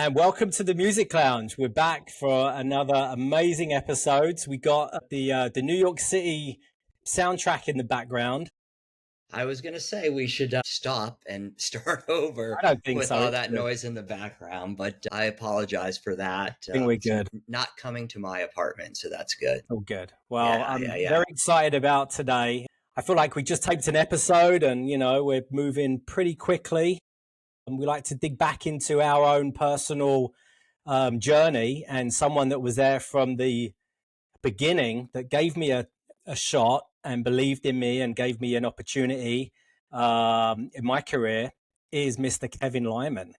and welcome to the Music Lounge. We're back for another amazing episode. We got the New York City soundtrack in the background. I was going to say we should stop and start over I don't think with so. all that noise in the background, but I apologize for that. I think we're good. Not coming to my apartment, so that's good. Oh, good. Well, I'm Yeah. very excited about today. I feel like we just taped an episode and, we're moving pretty quickly. And we like to dig back into our own personal journey, and someone that was there from the beginning that gave me a shot and believed in me and gave me an opportunity in my career is Mr. Kevin Lyman.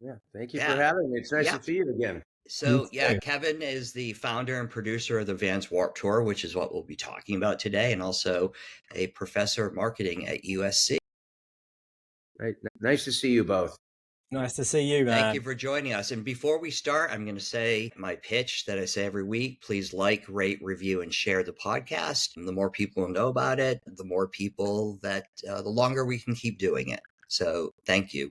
Yeah, thank you for having me. It's nice to see you again. So, Kevin is the founder and producer of the Vans Warped Tour, which is what we'll be talking about today, and also a professor of marketing at USC. Right. Nice to see you both. Nice to see you, man. Thank you for joining us. And before we start, I'm going to say my pitch that I say every week. Please like, rate, review, and share the podcast. And the more people know about it, the more people that, the longer we can keep doing it. So thank you.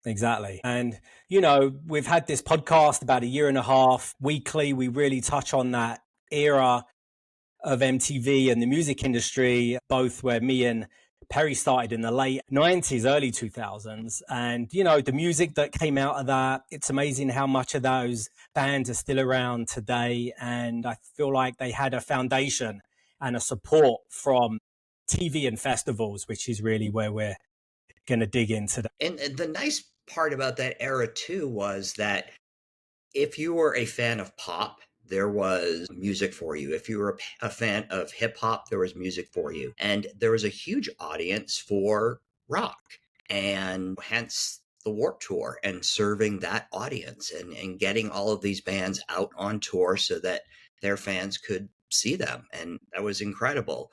Exactly. And, we've had this podcast about a year and a half weekly. We really touch on that era of MTV and the music industry, both where me and Perry started in the late 90s, early 2000s. And, the music that came out of that, it's amazing how much of those bands are still around today. And I feel like they had a foundation and a support from TV and festivals, which is really where we're going to dig into that. And the nice part about that era, too, was that if you were a fan of pop, there was music for you. If you were a fan of hip hop, there was music for you. And there was a huge audience for rock, and hence the Warped Tour and serving that audience and getting all of these bands out on tour so that their fans could see them. And that was incredible.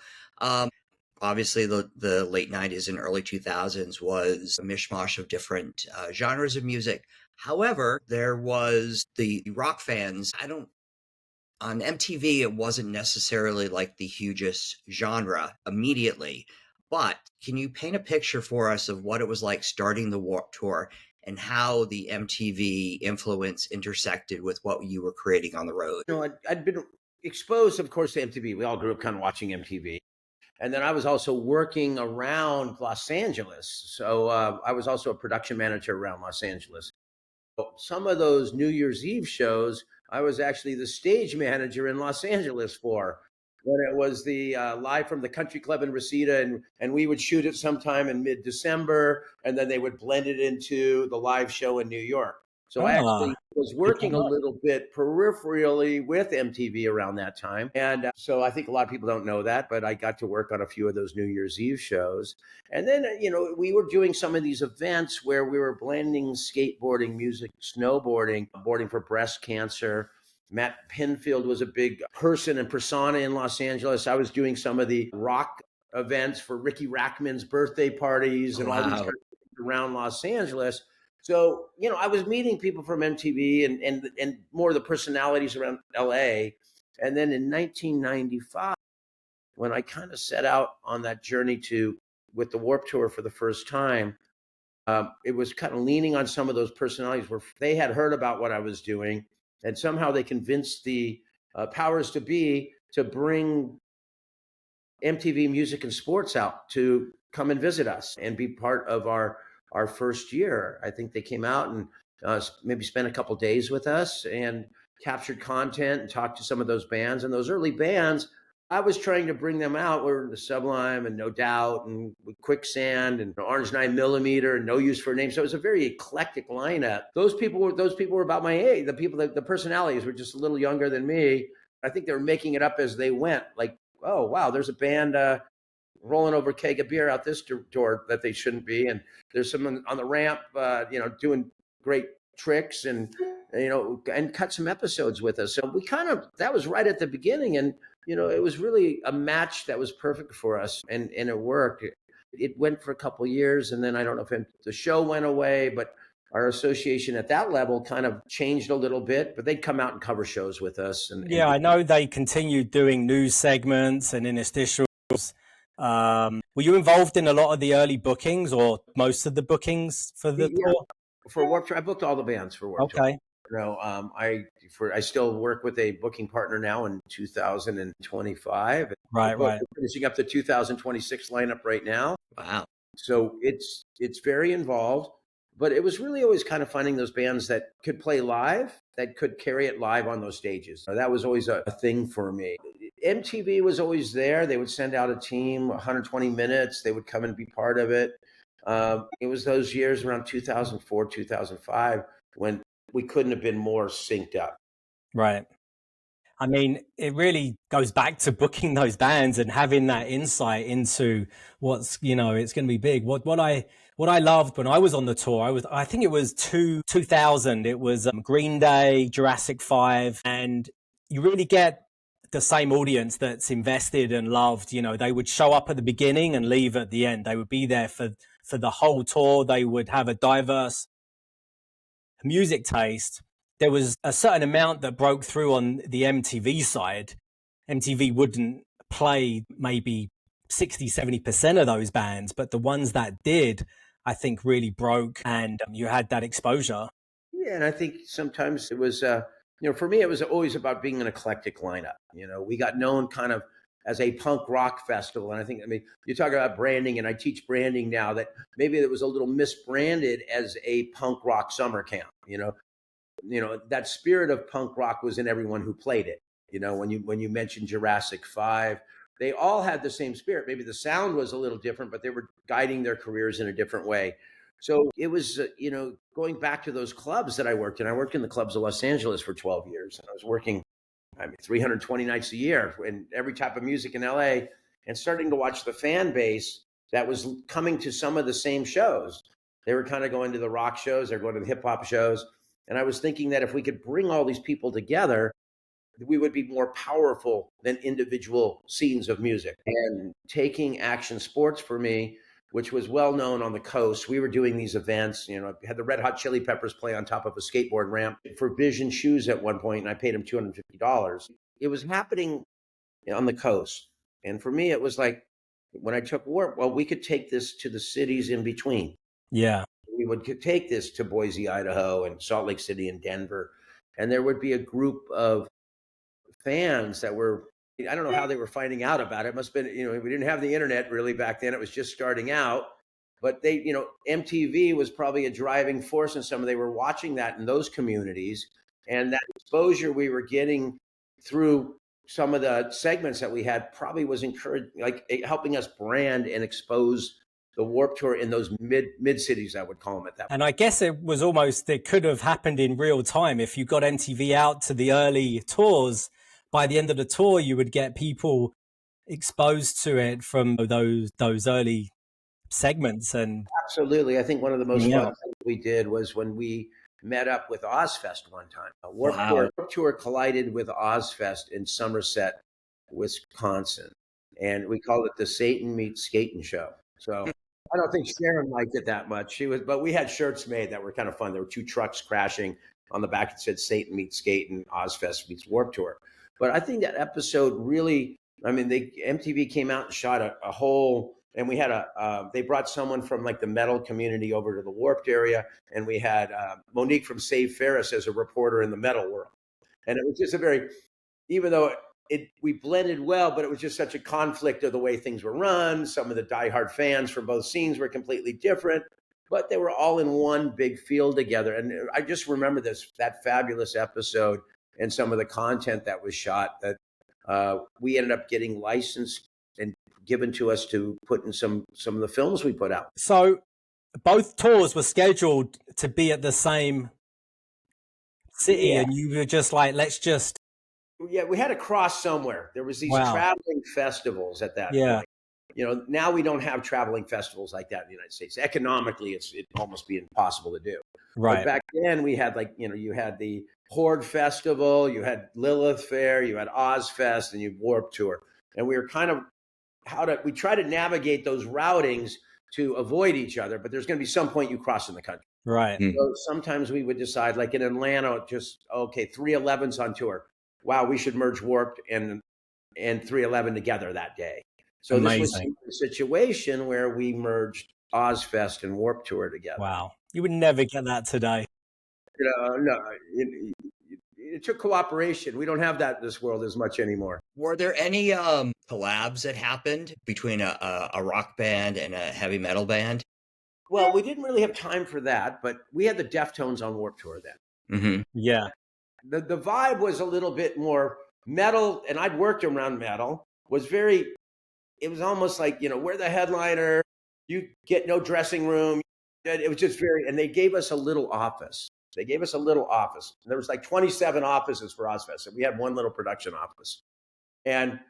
Obviously, the late 90s and early 2000s was a mishmash of different genres of music. However, there was the rock fans. On MTV, it wasn't necessarily like the hugest genre immediately, but can you paint a picture for us of what it was like starting the Warped Tour and how the MTV influence intersected with what you were creating on the road? I'd been exposed, of course, to MTV. We all grew up kind of watching MTV. And then I was also working around Los Angeles. So I was also a production manager around Los Angeles. Some of those New Year's Eve shows, I was actually the stage manager in Los Angeles for, when it was the live from the Country Club in Reseda, and we would shoot it sometime in mid-December, and then they would blend it into the live show in New York. So I actually was working a little bit peripherally with MTV around that time. And so I think a lot of people don't know that, but I got to work on a few of those New Year's Eve shows. And then, we were doing some of these events where we were blending skateboarding, music, snowboarding, boarding for breast cancer. Matt Pinfield was a big person and persona in Los Angeles. I was doing some of the rock events for Ricky Rackman's birthday parties and all these kind of things around Los Angeles. So, I was meeting people from MTV and more of the personalities around LA. And then in 1995, when I kind of set out on that journey with the Warped Tour for the first time, it was kind of leaning on some of those personalities where they had heard about what I was doing. And somehow they convinced the powers to be to bring MTV Music and Sports out to come and visit us and be part of our first year. I think they came out and maybe spent a couple of days with us and captured content and talked to some of those bands. And those early bands, I was trying to bring them out. Were the Sublime and No Doubt and Quicksand and Orange 9mm and No Use for a Name. So it was a very eclectic lineup. Those people were about my age. The personalities were just a little younger than me. I think they were making it up as they went. Like, oh wow, there's a band rolling over a keg of beer out this door that they shouldn't be, and there's someone on the ramp, doing great tricks and cut some episodes with us. So that was right at the beginning, and it was really a match that was perfect for us, and it worked. It went for a couple of years, and then I don't know if the show went away, but our association at that level kind of changed a little bit. But they'd come out and cover shows with us. I know they continued doing news segments and interstitials. Were you involved in a lot of the early bookings or most of the bookings for the tour? For Warped Tour, I booked all the bands for Warped Tour. Okay. You know, I still work with a booking partner now in 2025. Right, We're right. finishing up the 2026 lineup right now. Wow. So it's very involved, but it was really always kind of finding those bands that could play live, that could carry it live on those stages. So that was always a thing for me. MTV was always there. They would send out a team, 120 minutes. They would come and be part of it. It was those years around 2004, 2005 when we couldn't have been more synced up. Right. I mean, it really goes back to booking those bands and having that insight into what's, it's going to be big. What I loved when I was on the tour, I think it was 2000. It was Green Day, Jurassic 5, and you really get the same audience that's invested and loved. They would show up at the beginning and leave at the end. They would be there for the whole tour. They would have a diverse music taste. There was a certain amount that broke through on the MTV side. MTV wouldn't play maybe 60-70% of those bands, but the ones that did, I think, really broke, and you had that exposure. Yeah, and I think sometimes it was, for me, it was always about being an eclectic lineup. We got known kind of as a punk rock festival. And I mean, you talk about branding, and I teach branding now, that maybe it was a little misbranded as a punk rock summer camp. That spirit of punk rock was in everyone who played it. When you mentioned Jurassic 5, they all had the same spirit. Maybe the sound was a little different, but they were guiding their careers in a different way. So it was, going back to those clubs that I worked in. I worked in the clubs of Los Angeles for 12 years, and I was working 320 nights a year in every type of music in LA, and starting to watch the fan base that was coming to some of the same shows. They were kind of going to the rock shows, they're going to the hip hop shows. And I was thinking that if we could bring all these people together, we would be more powerful than individual scenes of music. And taking action sports for me, which was well known on the coast, we were doing these events. Had the Red Hot Chili Peppers play on top of a skateboard ramp for Vision shoes at one point, and I paid them $250. It was happening on the coast. And for me, it was like, when I took Warp, well, we could take this to the cities in between. Yeah. We would take this to Boise, Idaho, and Salt Lake City and Denver. And there would be a group of fans that were, I don't know how they were finding out about it. It must have been, we didn't have the internet really back then. It was just starting out. But MTV was probably a driving force in some of, they were watching that in those communities. And that exposure we were getting through some of the segments that we had probably was encouraged, like helping us brand and expose the Warped Tour in those mid cities, I would call them at that point. And I guess it could have happened in real time. If you got MTV out to the early tours, by the end of the tour, you would get people exposed to it from those early segments. And absolutely, I think one of the most fun things we did was when we met up with Ozfest one time. Warped Tour collided with Ozfest in Somerset, Wisconsin, and we called it the Satan Meets Skating Show. So I don't think Sharon liked it that much. But we had shirts made that were kind of fun. There were two trucks crashing on the back that said Satan Meets Skating, Ozfest meets Warped Tour. But I think that episode really, MTV came out and shot a whole, and we had they brought someone from like the metal community over to the Warped area, and we had Monique from Save Ferris as a reporter in the metal world. And it was just even though we blended well, but it was just such a conflict of the way things were run. Some of the diehard fans from both scenes were completely different, but they were all in one big field together. And I just remember that fabulous episode and some of the content that was shot that we ended up getting licensed and given to us to put in some of the films we put out. So both tours were scheduled to be at the same city, and you were just like, let's just... Yeah, we had to cross somewhere. There was these traveling festivals at that point. Now we don't have traveling festivals like that in the United States. Economically, it'd almost be impossible to do. Right. But back then we had you had the Horde Festival, you had Lilith Fair, you had Ozfest, and you had Warped Tour. And we were kind of we try to navigate those routings to avoid each other, but there's going to be some point you cross in the country. Right. So sometimes we would decide, like in Atlanta, 311's on tour. Wow, we should merge Warped and 311 together that day. So Amazing. This was a situation where we merged Ozfest and Warped Tour together. Wow. You would never get that today. No, it took cooperation. We don't have that in this world as much anymore. Were there any collabs that happened between a rock band and a heavy metal band? Well, we didn't really have time for that, but we had the Deftones on Warped Tour then. Mm-hmm. Yeah. The vibe was a little bit more metal, and I'd worked around metal. It was almost like, we're the headliner. You get no dressing room. It was just and they gave us a little office. And there was like 27 offices for Ozfest, and we had one little production office. And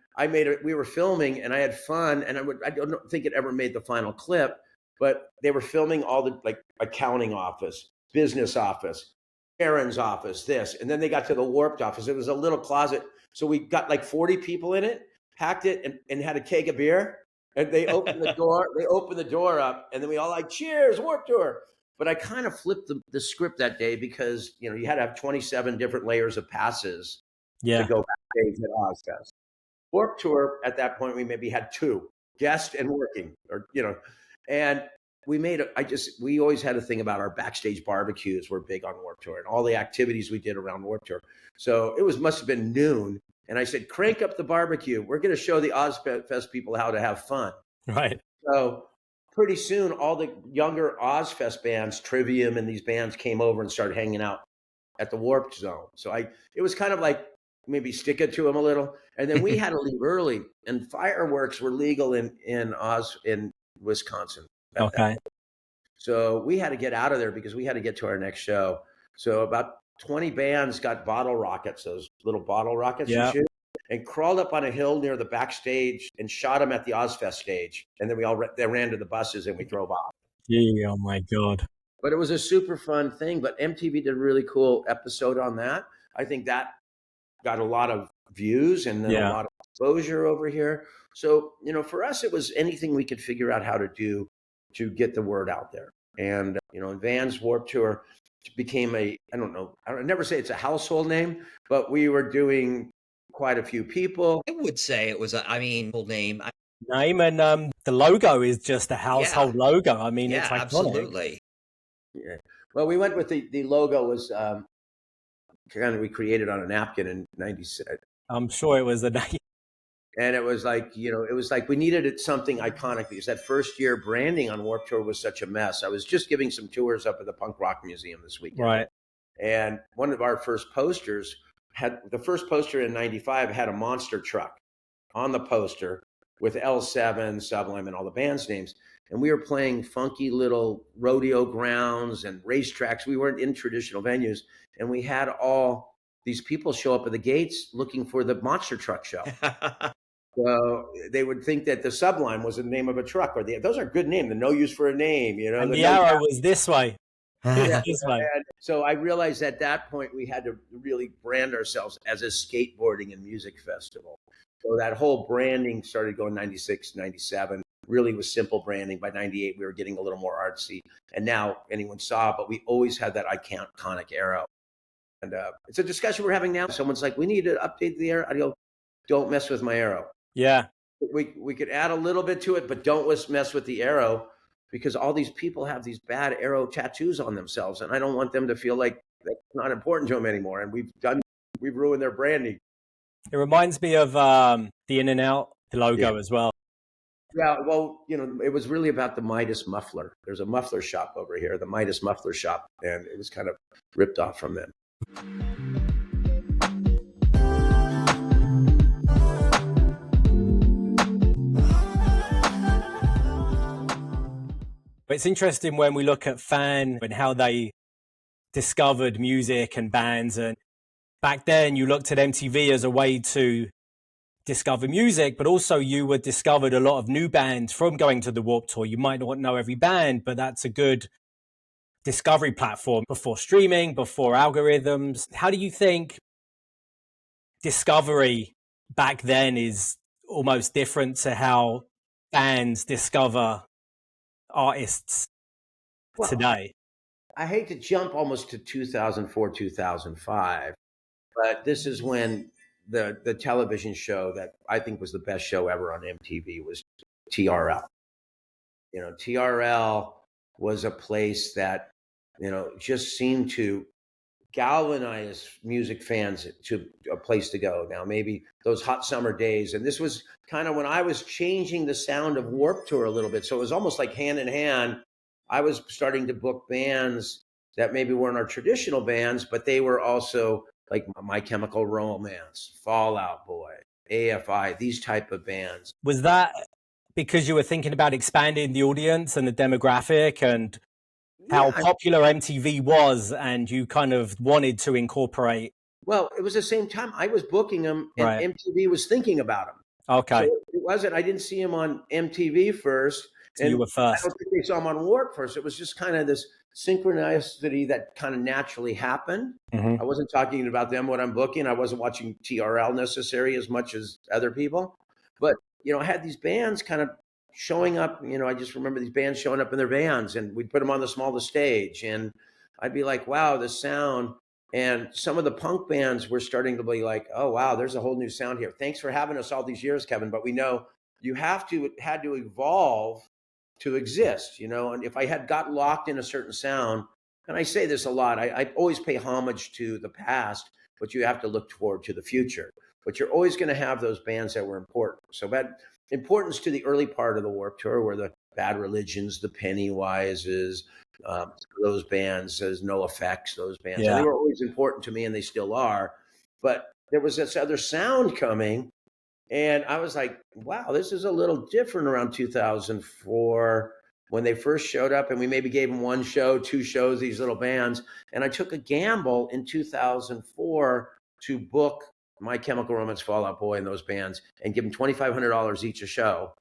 we were filming, and I had fun, and I don't think it ever made the final clip, but they were filming all the like accounting office, business office, Aaron's office, this. And then they got to the Warped office. It was a little closet. So we got like 40 people in it, packed it, and had a keg of beer. And they opened the door. They opened the door up, and then we all like, cheers, Warped Tour. But I kind of flipped the script that day because, you had to have 27 different layers of passes to go backstage at Ozfest. Warped Tour, at that point, we maybe had 2, guest and working, and we always had a thing about our backstage barbecues were big on Warped Tour and all the activities we did around Warped Tour. So must have been noon. And I said, crank up the barbecue. We're going to show the Ozfest people how to have fun. Right. So pretty soon, all the younger Ozfest bands, Trivium and these bands came over and started hanging out at the Warped Zone. So it was kind of like maybe stick it to them a little. And then we had to leave early, and fireworks were legal in Wisconsin. Okay. So we had to get out of there because we had to get to our next show. So about 20 bands got bottle rockets, those little bottle rockets you shoot, and crawled up on a hill near the backstage and shot them at the Ozfest stage. And then they ran to the buses and we drove off. Yeah, oh my God. But it was a super fun thing. But MTV did a really cool episode on that. I think that got a lot of views and then a lot of exposure over here. So, for us, it was anything we could figure out how to do to get the word out there. And, Vans Warped Tour became I never say it's a household name, but we were doing quite a few people. I would say it was full name. Name and the logo is just a household logo. I mean, it's iconic. Absolutely. Yeah. Well, we went with the logo was kind of recreated on a napkin in '96. I'm sure it was a name. And it was like, we needed something iconic because that first year branding on Warped Tour was such a mess. I was just giving some tours up at the Punk Rock Museum this weekend. Right. And one of our first posters the first poster in '95 had a monster truck on the poster with L7, Sublime, and all the band's names. And we were playing funky little rodeo grounds and racetracks. We weren't in traditional venues. And we had all these people show up at the gates looking for the monster truck show. So they would think that the Sublime was the name of a truck, or those are good names. The No Use for a Name, And the arrow was this way. This way. And so I realized at that point we had to really brand ourselves as a skateboarding and music festival. So that whole branding started going 96, 97. Really was simple branding. By 98, we were getting a little more artsy. And now anyone saw, but we always had that iconic arrow. And it's a discussion we're having now. Someone's like, we need to update the arrow. I go, don't mess with my arrow. Yeah. We could add a little bit to it, but don't mess with the arrow, because all these people have these bad arrow tattoos on themselves. And I don't want them to feel like that's not important to them anymore. And we've ruined their branding. It reminds me of the In and Out logo as well. Yeah, well, it was really about the Midas muffler. There's a muffler shop over here, the Midas Muffler Shop, and it was kind of ripped off from them. It's interesting when we look at Fan and how they discovered music and bands. And back then you looked at MTV as a way to discover music, but also you would discovered a lot of new bands from going to the Warped Tour. You might not know every band, but that's a good discovery platform before streaming, before algorithms. How do you think discovery back then is almost different to how bands discover artists today? I hate to jump almost to 2004, 2005, but this is when the television show that I think was the best show ever on MTV was TRL. You know, TRL was a place that, you know, just seemed to galvanize music fans to a place to go. Now, maybe those hot summer days, and this was kind of when I was changing the sound of Warped Tour a little bit. So it was almost like hand in hand. I was starting to book bands that maybe weren't our traditional bands, but they were also like My Chemical Romance, Fall Out Boy, AFI, these type of bands. Was that because you were thinking about expanding the audience and the demographic and how Yeah. popular MTV was, and you kind of wanted to incorporate? Well, it was the same time I was booking them and Right. MTV was thinking about them. So Okay. it wasn't, I didn't see him on MTV first. So you And were I don't first. think they saw him on Warp first. It was just kind of this synchronicity that kind of naturally happened. Mm-hmm. I wasn't talking about them when I'm booking. I wasn't watching TRL necessarily as much as other people. But, you know, I had these bands kind of showing up. You know, I just remember these bands showing up in their vans and we'd put them on the smallest stage. And I'd be like, wow, the sound. And some of the punk bands were starting to be like, oh, wow, there's a whole new sound here. Thanks for having us all these years, Kevin. But we know you had to evolve to exist, you know. And if I had got locked in a certain sound, and I say this a lot, I always pay homage to the past, but you have to look forward to the future. But you're always going to have those bands that were important. So that importance to the early part of the Warped Tour were the Bad Religions, the Pennywises, those bands, as No Effects, those bands, and they Yeah. were always important to me, and they still are. But there was this other sound coming, and I was like, wow, this is a little different around 2004 when they first showed up, and we maybe gave them one show, two shows, these little bands. And I took a gamble in 2004 to book My Chemical Romance, Fall Out Boy, and those bands and give them $2,500 each a show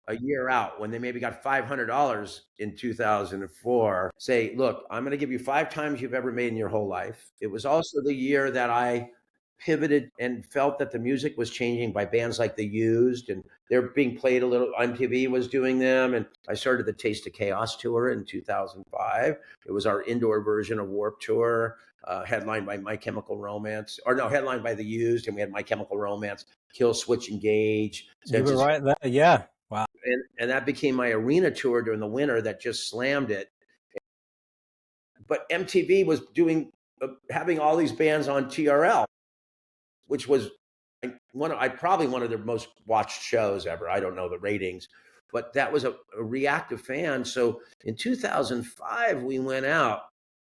a year out when they maybe got $500 in 2004. Say, look, I'm going to give you 5 times you've ever made in your whole life. It was also the year that I pivoted and felt that the music was changing by bands like The Used, and they're being played a little. MTV was doing them, and I started the Taste of Chaos tour in 2005. It was our indoor version of Warped Tour, headlined by My Chemical Romance, or no, headlined by The Used, and we had My Chemical Romance, Kill Switch Engage, You were Census, right there. Yeah. Wow. and that became my arena tour during the winter that just slammed it. But MTV was doing having all these bands on TRL, which was probably one of their most watched shows ever. I don't know the ratings, but that was a reactive fan. So in 2005 we went out,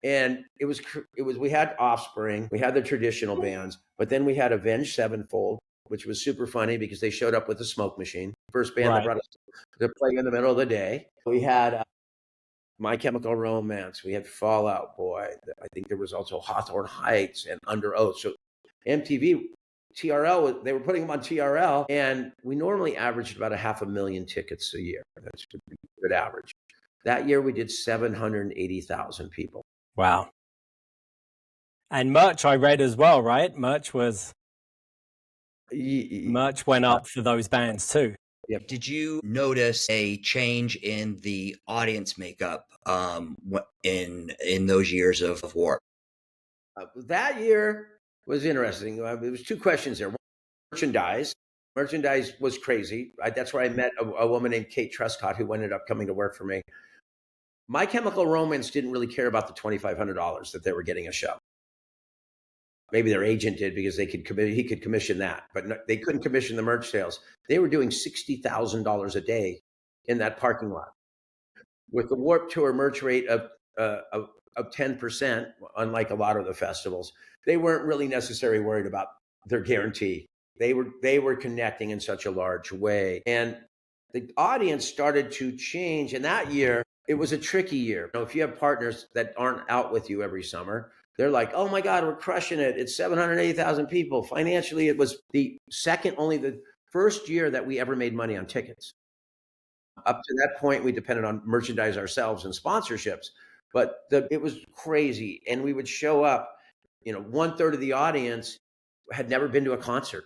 and it was we had Offspring, we had the traditional bands, but then we had Avenged Sevenfold, which was super funny because they showed up with a smoke machine. First band that Right. brought us to play in the middle of the day. We had My Chemical Romance. We had Fall Out Boy. I think there was also Hawthorne Heights and Under Oath. So MTV, TRL, they were putting them on TRL, and we normally averaged about 500,000 tickets a year. That's a good average. That year we did 780,000 people. Wow. And merch I read as well, right? Merch went up for those bands too. Yeah. Did you notice a change in the audience makeup in those years of Warp? That year was interesting. There was two questions there. One, merchandise. Merchandise was crazy. That's where I met a woman named Kate Truscott, who ended up coming to work for me. My Chemical Romance didn't really care about the $2,500 that they were getting a show. Maybe their agent did because he could commission that, but no, they couldn't commission the merch sales. They were doing $60,000 a day in that parking lot with the Warped Tour merch rate of 10%. Unlike a lot of the festivals, they weren't really necessarily worried about their guarantee. They were connecting in such a large way, and the audience started to change. And that year, it was a tricky year. You know, if you have partners that aren't out with you every summer, they're like, oh my God, we're crushing it. It's 780,000 people. Financially, it was only the first year that we ever made money on tickets. Up to that point, we depended on merchandise ourselves and sponsorships, but it was crazy. And we would show up, you know, 1/3 of the audience had never been to a concert,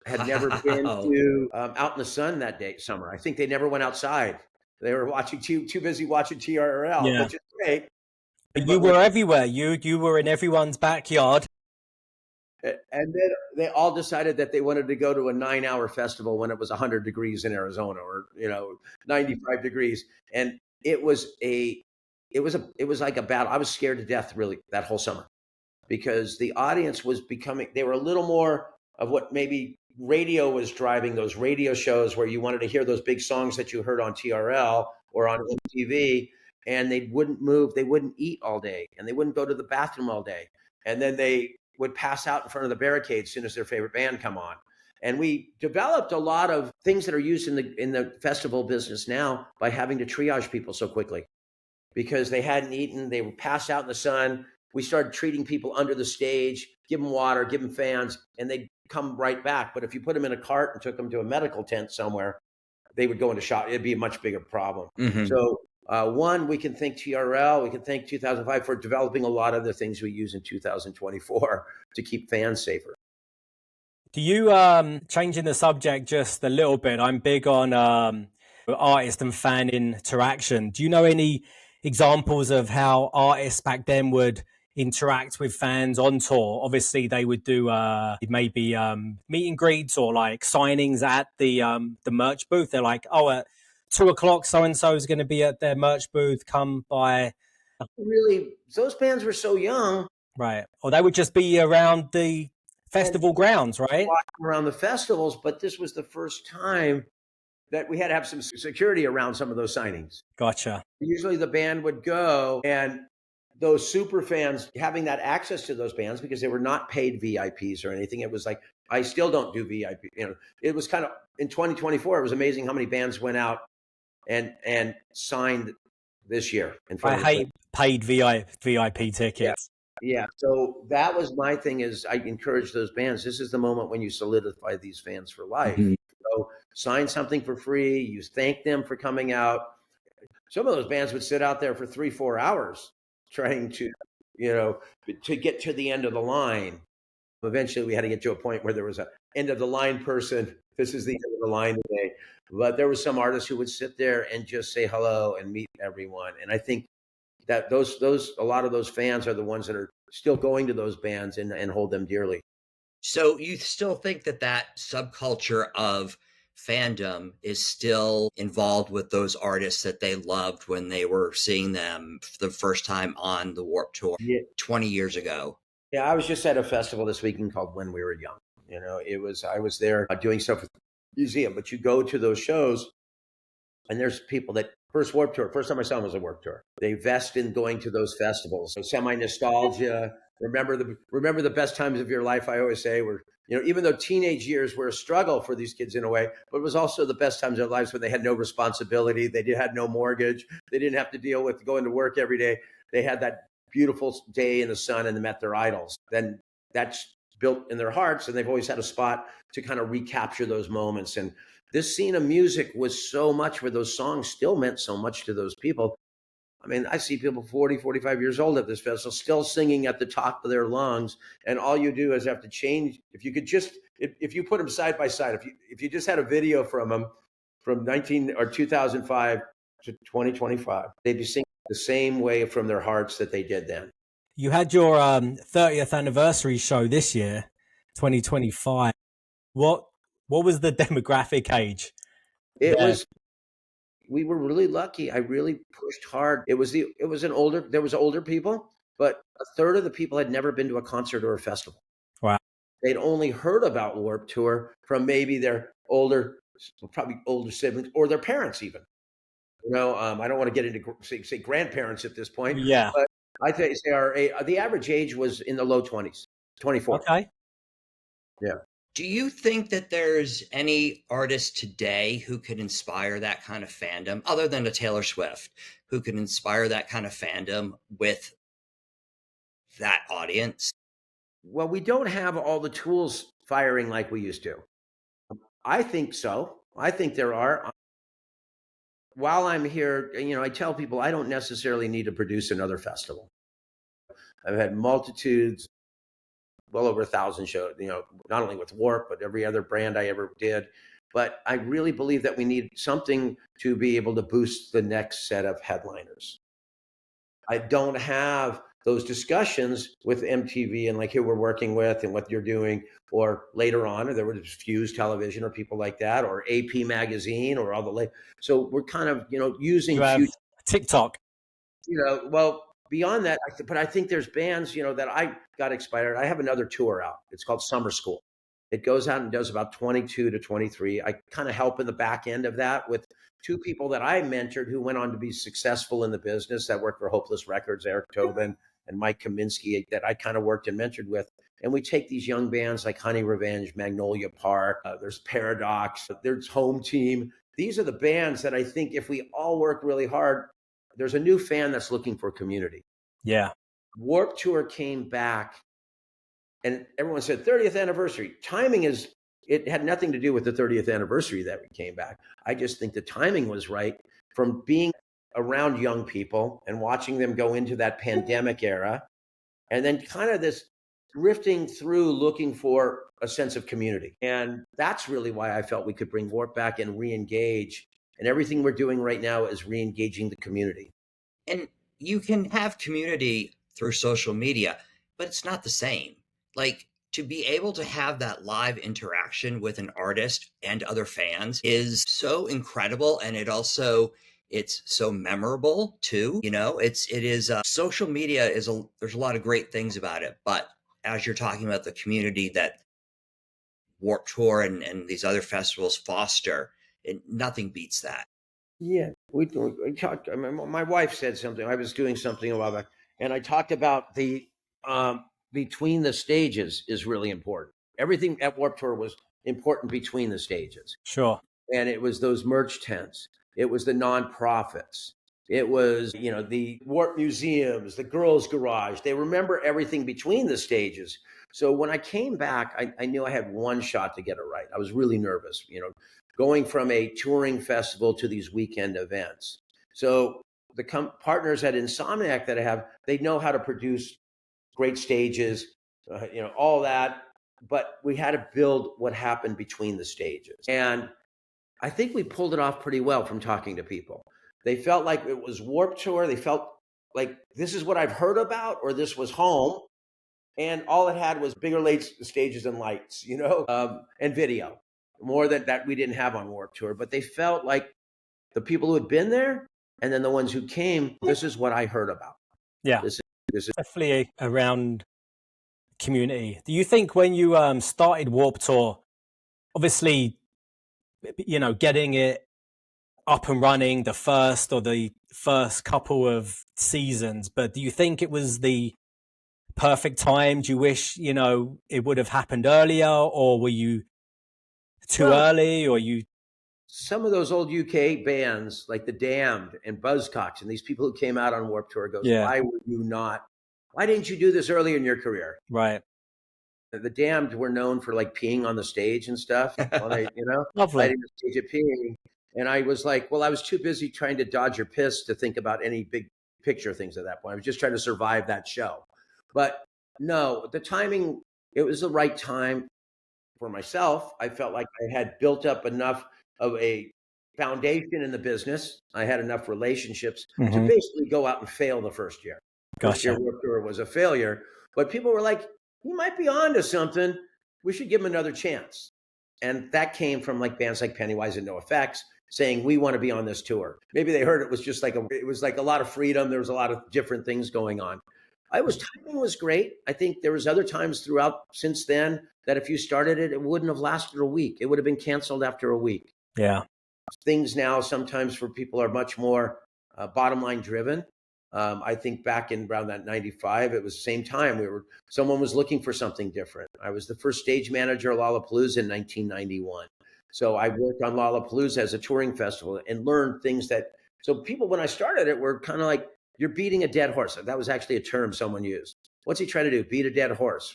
had never been to out in the sun that day, summer. I think they never went outside. They were watching too busy watching TRL, Yeah. which is great. But you But were everywhere. You were in everyone's backyard. And then they all decided that they wanted to go to a 9-hour festival when it was 100 degrees in Arizona, or 95 degrees. And it was like a battle. I was scared to death really that whole summer, because the audience was they were a little more of what maybe radio was driving, those radio shows where you wanted to hear those big songs that you heard on TRL or on MTV, and they wouldn't move, they wouldn't eat all day, and they wouldn't go to the bathroom all day. And then they would pass out in front of the barricade as soon as their favorite band come on. And we developed a lot of things that are used in the festival business now by having to triage people so quickly, because they hadn't eaten, they would pass out in the sun. We started treating people under the stage, give them water, give them fans, and they'd come right back. But if you put them in a cart and took them to a medical tent somewhere, they would go into shock. It'd be a much bigger problem. Mhm. So one, we can thank TRL, we can thank 2005 for developing a lot of the things we use in 2024 to keep fans safer. Do you, changing the subject just a little bit, I'm big on artist and fan interaction. Do you know any examples of how artists back then would interact with fans on tour? Obviously, they would do maybe meet and greets or like signings at the merch booth. They're like, oh, at 2 o'clock, so and so is going to be at their merch booth. Come by, Really, those bands were so young, right? Or they would just be around the festival grounds, right? walking around the festivals, but this was the first time that we had to have some security around some of those signings. Gotcha. Usually the band would go, and those super fans having that access to those bands, because they were not paid VIPs or anything. It was like, I still don't do VIP. It was kind of in 2024. It was amazing how many bands went out and signed this year. I hate paid VIP tickets. Yeah. So that was my thing, is I encourage those bands. This is the moment when you solidify these fans for life. Mhm. So sign something for free. You thank them for coming out. Some of those bands would sit out there for 3-4 hours trying to get to the end of the line. Eventually we had to get to a point where there was a end of the line person. This is the end of the line today. But there were some artists who would sit there and just say hello and meet everyone. And I think that a lot of those fans are the ones that are still going to those bands and hold them dearly. So you still think that subculture of fandom is still involved with those artists that they loved when they were seeing them for the first time on the Warped Tour 20 years ago? Yeah, I was just at a festival this weekend called When We Were Young. I was there doing stuff with the museum, but you go to those shows and there's people that first time I saw them was a Warped Tour. They vest in going to those festivals. So semi-nostalgia, remember the best times of your life, I always say, were, even though teenage years were a struggle for these kids in a way, but it was also the best times of their lives when they had no responsibility. They had no mortgage. They didn't have to deal with going to work every day. They had that beautiful day in the sun and they met their idols. Then that's built in their hearts, and they've always had a spot to kind of recapture those moments. And this scene of music was so much where those songs still meant so much to those people. I mean, I see people 40, 45 years old at this festival still singing at the top of their lungs. And all you do is have to change. If you could just, if you put them side by side, if you just had a video from them from 2005 to 2025, they'd be singing the same way from their hearts that they did then. You had your 30th anniversary show this year, 2025. What was the demographic age? We were really lucky. I really pushed hard. There was older people, but a third of the people had never been to a concert or a festival. Wow. They'd only heard about Warped Tour from maybe their probably older siblings or their parents even. I don't want to get into say grandparents at this point. Yeah. But I say the average age was in the low 20s, 24. Okay. Yeah. Do you think that there's any artist today who could inspire that kind of fandom, other than a Taylor Swift, who could inspire that kind of fandom with that audience? Well, we don't have all the tools firing like we used to. I think so. I think there are. While I'm here, I tell people I don't necessarily need to produce another festival. I've had multitudes, well over 1,000 shows, not only with Warp, but every other brand I ever did. But I really believe that we need something to be able to boost the next set of headliners. I don't have those discussions with MTV and like who we're working with and what you're doing, or later on, or there was Fuse Television or people like that, or AP Magazine or all the late. So we're kind of, using You have future, TikTok. well, beyond that, but I think there's bands, that I got excited. I have another tour out. It's called Summer School. It goes out and does about 22 to 23. I kind of help in the back end of that with two people that I mentored who went on to be successful in the business that worked for Hopeless Records, Eric Tobin and Mike Kaminsky, that I kind of worked and mentored with. And we take these young bands like Honey Revenge, Magnolia Park, there's Paradox, there's Home Team. These are the bands that I think if we all work really hard, there's a new fan that's looking for community. Yeah. Warped Tour came back and everyone said 30th anniversary. It had nothing to do with the 30th anniversary that we came back. I just think the timing was right from being around young people and watching them go into that pandemic era. And then kind of this drifting through looking for a sense of community. And that's really why I felt we could bring Warp back and re-engage. And everything we're doing right now is re-engaging the community. And you can have community through social media, but it's not the same. Like, to be able to have that live interaction with an artist and other fans is so incredible. And it's so memorable too. Social media there's a lot of great things about it, but as you're talking about the community that Warped Tour and these other festivals foster, nothing beats that. Yeah, we talked. I mean, my wife said something. I was doing something a while back, and I talked about the between the stages is really important. Everything at Warped Tour was important between the stages. Sure. And it was those merch tents. It was the nonprofits. It was, the Warp museums, the girls' garage. They remember everything between the stages. So when I came back, I knew I had one shot to get it right. I was really nervous, going from a touring festival to these weekend events. So the partners at Insomniac that I have, they know how to produce great stages, all that. But we had to build what happened between the stages. And I think we pulled it off pretty well from talking to people. They felt like it was Warped Tour. They felt like this is what I've heard about, or this was home. And all it had was bigger late stages and lights, and video. More that we didn't have on Warped Tour. But they felt like the people who had been there and then the ones who came, this is what I heard about. Yeah. This is definitely around community. Do you think when you started Warped Tour, obviously, getting it up and running the first couple of seasons, but do you think it was the perfect time? Do you wish, it would have happened earlier, or were you too early, or you? Some of those old UK bands like The Damned and Buzzcocks and these people who came out on Warped Tour goes, Yeah. Why didn't you do this earlier in your career? Right. The Damned were known for like peeing on the stage and stuff. Lovely. Lighting the stage at peeing. And I was like, well, I was too busy trying to dodge your piss to think about any big picture things at that point. I was just trying to survive that show. But no, the timing, it was the right time for myself. I felt like I had built up enough of a foundation in the business. I had enough relationships to basically go out and fail the first year. First year Warped Tour was a failure. But people were like, you might be on to something. We should give him another chance. And that came from like bands like Pennywise and NoFX saying, we want to be on this tour. Maybe they heard it was just like a lot of freedom. There was a lot of different things going on. Timing was great. I think there was other times throughout since then that if you started it, it wouldn't have lasted a week. It would have been canceled after a week. Yeah. Things now sometimes for people are much more bottom line driven. I think back in around that 95, it was the same time someone was looking for something different. I was the first stage manager of Lollapalooza in 1991. So I worked on Lollapalooza as a touring festival and learned things so people, when I started it, were kind of like, you're beating a dead horse. That was actually a term someone used. What's he trying to do? Beat a dead horse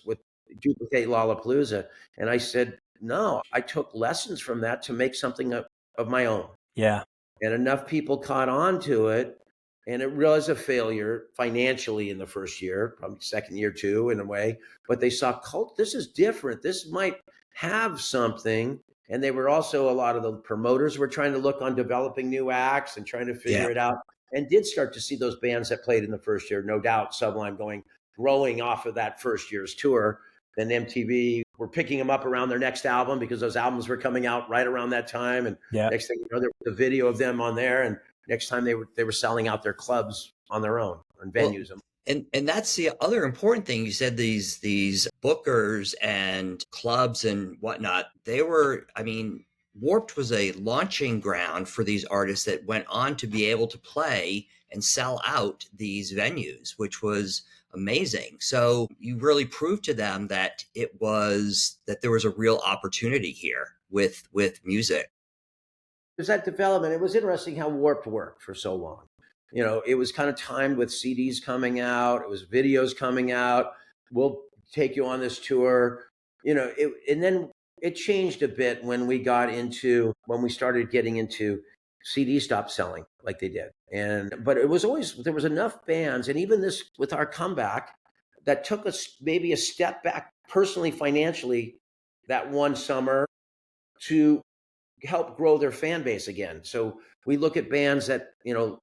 duplicate Lollapalooza. And I said, no, I took lessons from that to make something of my own. Yeah. And enough people caught on to it. And it was a failure financially in the first year, probably second year too, in a way. But they saw, this is different. This might have something. And they were also, a lot of the promoters were trying to look on developing new acts and trying to figure it out. and did start to see those bands that played in the first year. No doubt, Sublime growing off of that first year's tour. Then MTV were picking them up around their next album because those albums were coming out right around that time. And next thing you know, there was a video of them on there. And next time they were selling out their clubs on their own and venues. Well, and that's the other important thing. You said these bookers and clubs and whatnot, they were, I mean, Warped was a launching ground for these artists that went on to be able to play and sell out these venues, which was amazing. So you really proved to them that there was a real opportunity here with music. There's that development. It was interesting how Warped worked for so long. You know, it was kind of timed with CDs coming out. It was videos coming out. We'll take you on this tour, you know, and then it changed a bit when we started getting into CD stopped selling like they did. But it was always, there was enough bands, and even this with our comeback, that took us maybe a step back personally, financially, that one summer to help grow their fan base again. So we look at bands that, you know,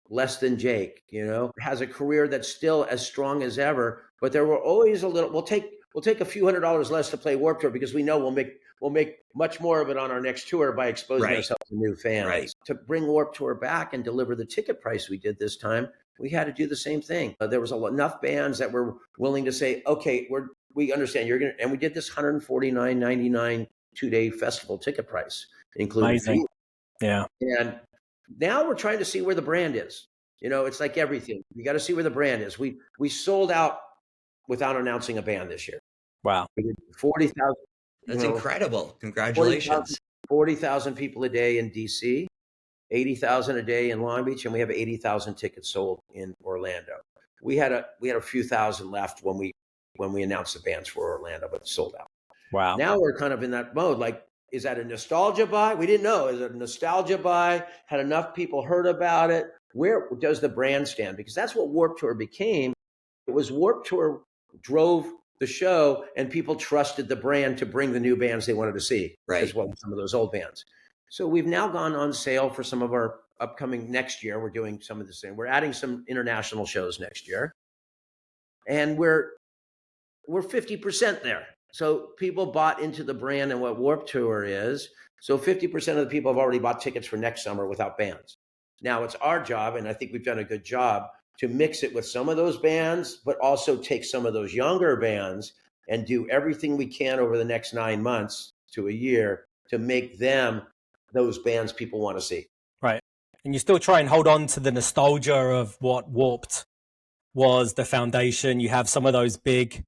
Less Than Jake, you know, has a career that's still as strong as ever, but there were always we'll take a few $100s less to play Warped Tour because we know we'll make much more of it on our next tour by exposing ourselves to new fans. Right. To bring Warped Tour back and deliver the ticket price we did this time, we had to do the same thing. There was enough bands that were willing to say, okay, we understand you're going to, and we did this $149.99 2-day festival ticket price, including fees. Yeah. And now we're trying to see where the brand is. You know, it's like everything. You got to see where the brand is. We sold out without announcing a band this year. Wow. We did 40,000. That's incredible. Congratulations. 40,000 people a day in DC, 80,000 a day in Long Beach, and we have 80,000 tickets sold in Orlando. We had a few thousand left when we announced the bands for Orlando, but sold out. Wow. Now we're kind of in that mode, like, is that a nostalgia buy? We didn't know. Is it a nostalgia buy? Had enough people heard about it? Where does the brand stand? Because that's what Warped Tour became. It was Warped Tour drove the show, and people trusted the brand to bring the new bands they wanted to see, as well as some of those old bands. So we've now gone on sale for some of our upcoming next year. We're doing some of the same. We're adding some international shows next year, and we're 50% there. So people bought into the brand and what Warped Tour is. So 50% of the people have already bought tickets for next summer without bands. Now it's our job, and I think we've done a good job, to mix it with some of those bands, but also take some of those younger bands and do everything we can over the next 9 months to a year to make them those bands people want to see. Right. And you still try and hold on to the nostalgia of what Warped was, the foundation. You have some of those big,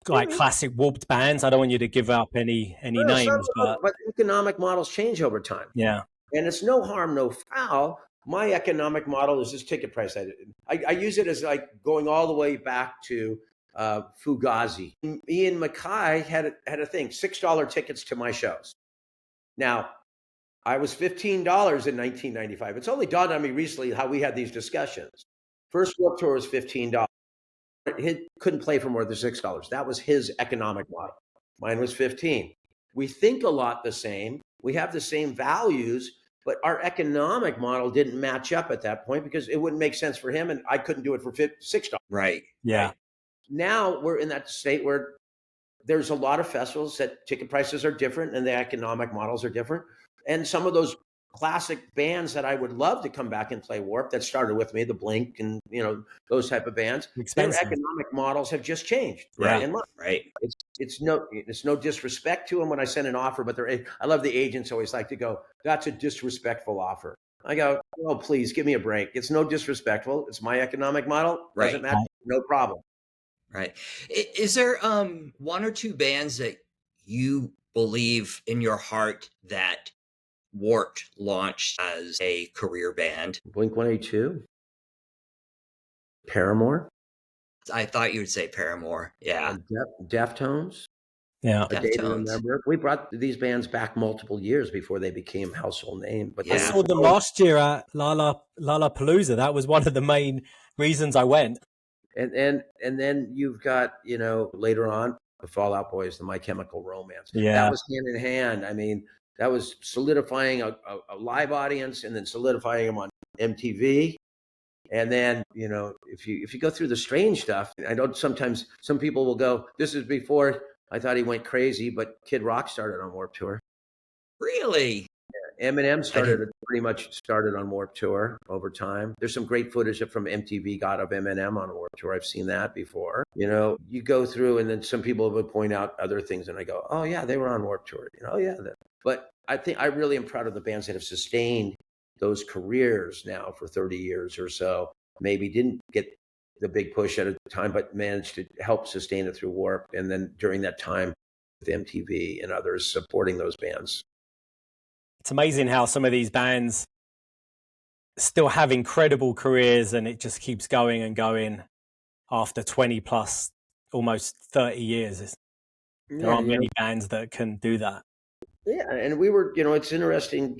like, classic Warped bands. I don't want you to give up any names, but economic models change over time. Yeah. And it's no harm, no foul. My economic model is this ticket price. I use it as like going all the way back to Fugazi. Ian MacKaye had a thing, $6 tickets to my shows. Now, I was $15 in 1995. It's only dawned on me recently how we had these discussions. First Warped Tour was $15. He couldn't play for more than $6. That was his economic model. Mine was $15. We think a lot the same. We have the same values, but our economic model didn't match up at that point because it wouldn't make sense for him, and I couldn't do it for $6. Right. Yeah. Right? Now we're in that state where there's a lot of festivals that ticket prices are different and the economic models are different. And some of those classic bands that I would love to come back and play Warped that started with me, the Blink and, you know, those type of bands, their economic models have just changed. Right. Right. It's no disrespect to them when I send an offer, but I love the agents always like to go, that's a disrespectful offer. I go, oh, please give me a break. It's no disrespectful. It's my economic model. Doesn't matter. No problem. Right. Is there one or two bands that you believe in your heart that Warped launched as a career band? Blink-182, Paramore. I thought you would say Paramore. Yeah. Deftones. Yeah. Deftones. We brought these bands back multiple years before they became household name. But I saw them last year at Lollapalooza. That was one of the main reasons I went. And then you've got, you know, later on, the Fall Out Boys, the My Chemical Romance. Yeah. That was hand in hand. I mean, that was solidifying a live audience and then solidifying them on MTV. And then, if you go through the strange stuff, I know sometimes some people will go, this is before I thought he went crazy, but Kid Rock started on Warped Tour. Really? Eminem pretty much started on Warped Tour over time. There's some great footage that from MTV got of Eminem on Warped Tour. I've seen that before. You go through, and then some people would point out other things, and I go, oh yeah, they were on Warped Tour. Oh yeah. But I think I really am proud of the bands that have sustained those careers now for 30 years or so. Maybe didn't get the big push at a time, but managed to help sustain it through Warp. And then during that time with MTV and others supporting those bands. It's amazing how some of these bands still have incredible careers, and it just keeps going and going after 20 plus, almost 30 years. There aren't many bands that can do that. Yeah, and we were, it's interesting,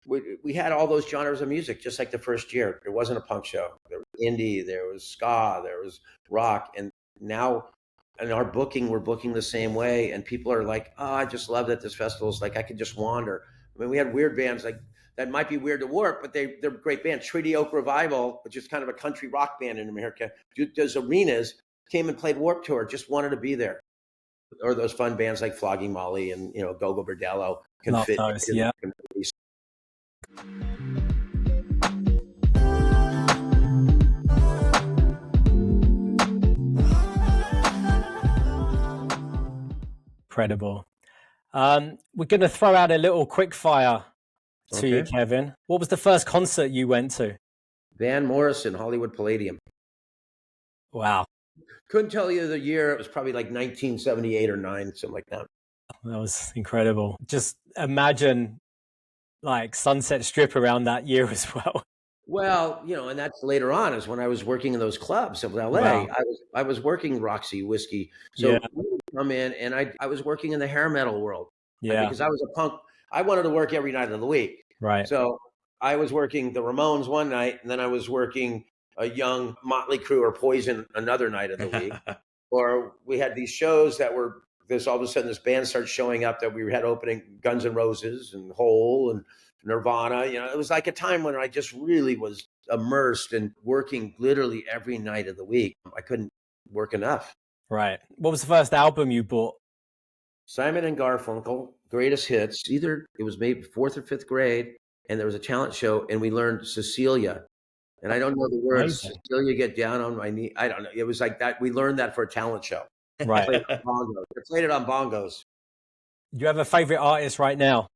we had all those genres of music just like the first year. There wasn't a punk show. There was indie, there was ska, there was rock. And now in our booking, we're booking the same way. And people are like, oh, I just love that this festival is like, I could just wander. I mean, we had weird bands like that might be weird to Warp, but they're great bands. Treaty Oak Revival, which is kind of a country rock band in America, does arenas, came and played Warp Tour, just wanted to be there. Or those fun bands like Flogging Molly and, Gogo Bordello can Love fit. those, yeah. Incredible. We're going to throw out a little quick fire to you, Kevin. What was the first concert you went to? Van Morrison, Hollywood Palladium. Wow. Couldn't tell you the year. It was probably like 1978 or 9, something like that. That was incredible. Just imagine like Sunset Strip around that year as well. Well, and that's later on is when I was working in those clubs of LA. Wow. I was working Roxy Whiskey. So we would come in, and I was working in the hair metal world. Yeah. Because I was a punk. I wanted to work every night of the week. Right. So I was working the Ramones one night, and then I was working a young Motley Crue or Poison another night of the week. Or we had these shows that were all of a sudden this band started showing up that we had opening Guns N' Roses and Hole and Nirvana. It was like a time when I just really was immersed and working literally every night of the week. I couldn't work enough. Right. What was the first album you bought? Simon and Garfunkel, Greatest Hits. Either it was maybe 4th or 5th grade, and there was a talent show, and we learned Cecilia. And I don't know the words. Amazing. Cecilia, get down on my knee. I don't know. It was like that. We learned that for a talent show. Right. I played it on bongos. Do you have a favorite artist right now?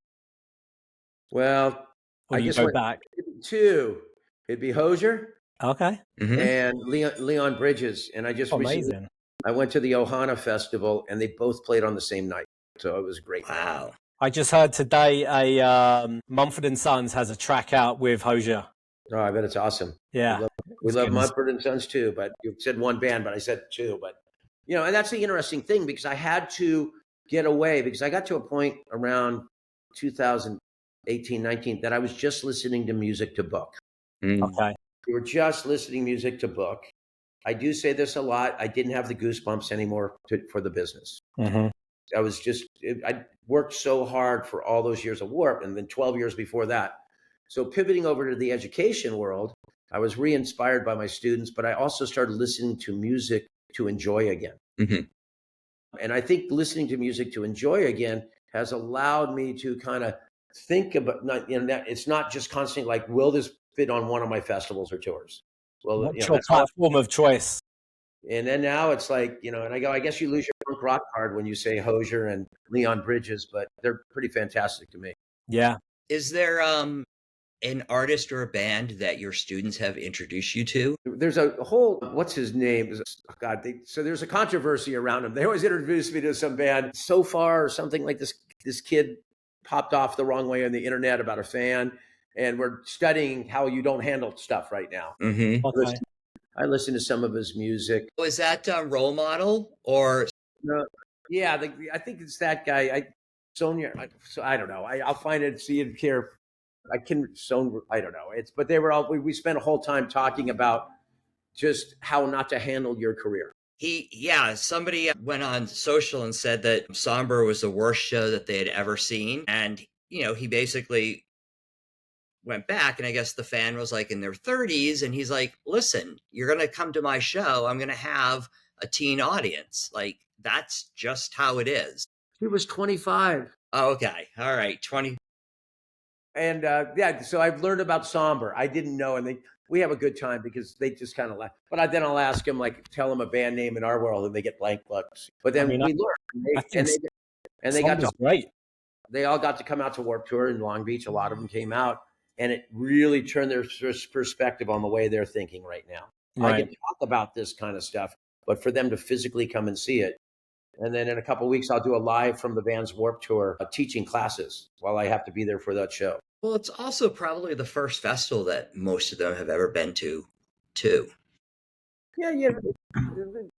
Well, I just went back. 2. It'd be Hozier. Okay. And Leon Bridges. And I just amazing. I went to the Ohana Festival, and they both played on the same night. So it was great. Wow. I just heard today Mumford & Sons has a track out with Hozier. Oh, I bet it's awesome. Yeah. We love Mumford & Sons too, but you said one band, but I said 2. But, and that's the interesting thing, because I had to get away, because I got to a point around 2018, 19 that I was just listening to music to book. Okay. We were just listening music to book. I do say this a lot. I didn't have the goosebumps anymore for the business. Mm-hmm. I worked so hard for all those years of Warp, and then 12 years before that. So pivoting over to the education world, I was re-inspired by my students, but I also started listening to music to enjoy again. Mm-hmm. And I think listening to music to enjoy again has allowed me to kind of think about, it's not just constantly like, will this fit on one of my festivals or tours? Well, what's your platform of choice? And then now it's like, and I go, I guess you lose your punk rock card when you say Hozier and Leon Bridges, but they're pretty fantastic to me. Yeah. Is there an artist or a band that your students have introduced you to? There's a whole, what's his name? God, so there's a controversy around him. They always introduce me to some band. So far, or something like this kid popped off the wrong way on the internet about a fan, and we're studying how you don't handle stuff right now. Mm-hmm. Okay. I listen to some of his music. Was that Role Model or? No, yeah, I think it's that guy. Sonia. I don't know. I'll find it. See it here. I don't know. But they were all. We spent a whole time talking about just how not to handle your career. Somebody went on social and said that Somber was the worst show that they had ever seen, and he basically went back, and I guess the fan was like in their 30s, and he's like, listen, you're going to come to my show. I'm going to have a teen audience. Like, that's just how it is. He was 25. Oh, okay. All right. 20. And yeah, so I've learned about Somber. I didn't know, and we have a good time because they just kind of laugh. But then I'll ask them, like, tell them a band name in our world, and they get blank looks. But then we learn, and they got to great. They all got to come out to Warped Tour in Long Beach. A lot of them came out, and it really turned their perspective on the way they're thinking right now. Right. I can talk about this kind of stuff, but for them to physically come and see it. And then in a couple of weeks, I'll do a live from the band's Warped Tour teaching classes while I have to be there for that show. Well, it's also probably the first festival that most of them have ever been to, too. Yeah.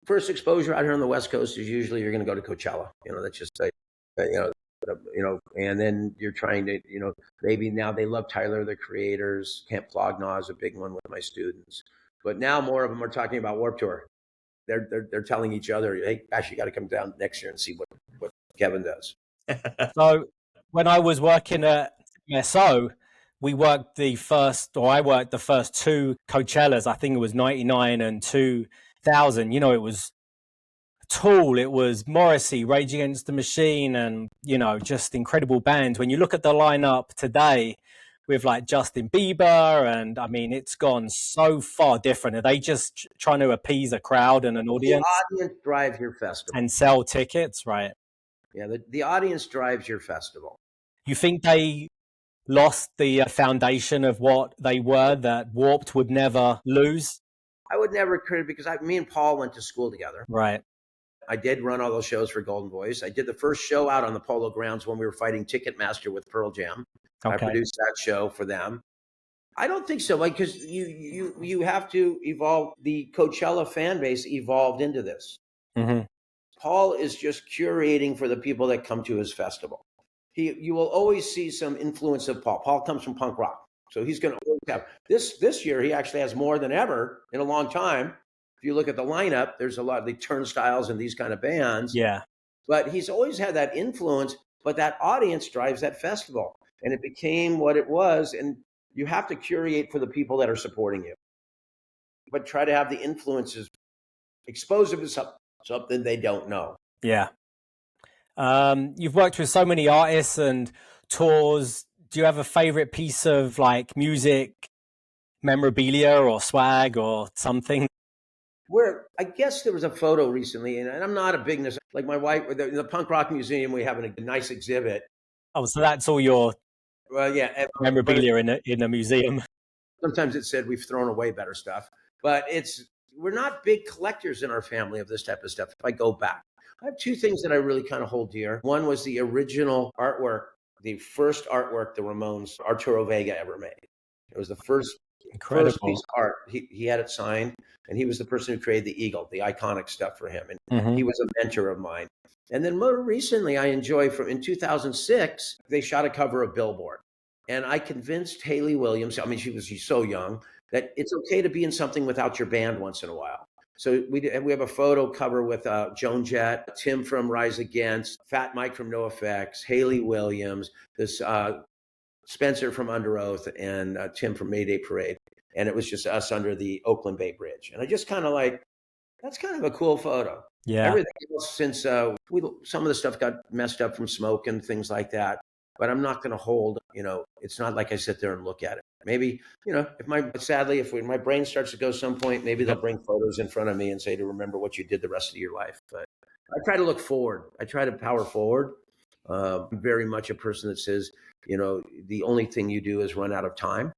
First exposure out here on the West Coast is usually you're going to go to Coachella. That's just and then you're trying to, maybe now they love Tyler, the Creators. Camp Flog Gnaw is a big one with my students. But now more of them are talking about Warped Tour. They're telling each other, hey, gosh, you got to come down next year and see what Kevin does. So when I was working at MSO, I worked the first two Coachellas. I think it was 99 and 2000. It was Tool, it was Morrissey, Rage Against the Machine, and, just incredible bands. When you look at the lineup today with like Justin Bieber, and I mean, it's gone so far different. Are they just trying to appease a crowd and an audience? The audience drives your festival. And sell tickets, right? Yeah, the audience drives your festival. You think they lost the foundation of what they were, that Warped would never lose? I would never credit, because me and Paul went to school together. Right. I did run all those shows for Golden Voice. I did the first show out on the Polo Grounds when we were fighting Ticketmaster with Pearl Jam. Okay. I produced that show for them. I don't think so, because you have to evolve. The Coachella fan base evolved into this. Mm-hmm. Paul is just curating for the people that come to his festival. You will always see some influence of Paul. Paul comes from punk rock, so he's going to always have this year. He actually has more than ever in a long time. If you look at the lineup, there's a lot of the Turnstiles and these kind of bands. Yeah. But he's always had that influence, but that audience drives that festival. And it became what it was. And you have to curate for the people that are supporting you. But try to have the influences, expose them to something they don't know. Yeah. You've worked with so many artists and tours. Do you have a favorite piece of like music, memorabilia or swag or something? Where I guess there was a photo recently, and I'm not a bigness, like my wife, the Punk Rock Museum, we have a nice exhibit. Oh, so that's all your memorabilia in a museum. Sometimes it said we've thrown away better stuff, but we're not big collectors in our family of this type of stuff. If I go back, I have two things that I really kind of hold dear. One was the original artwork, the first artwork the Ramones, Arturo Vega ever made. It was the first piece of art. He had it signed, and he was the person who created the eagle, the iconic stuff for him. And he was a mentor of mine. And then more recently, I enjoy in 2006, they shot a cover of Billboard. And I convinced Hayley Williams, she's so young, that it's okay to be in something without your band once in a while. So we have a photo cover with Joan Jett, Tim from Rise Against, Fat Mike from NoFX, Hayley Williams, this Spencer from Under Oath, and Tim from Mayday Parade. And it was just us under the Oakland Bay Bridge. And I just kind of that's kind of a cool photo. Yeah. Everything else, since some of the stuff got messed up from smoke and things like that. But I'm not going to hold, it's not like I sit there and look at it. Maybe, if my brain starts to go some point, maybe they'll bring photos in front of me and say to remember what you did the rest of your life. But I try to look forward. I try to power forward. I'm very much a person that says, the only thing you do is run out of time.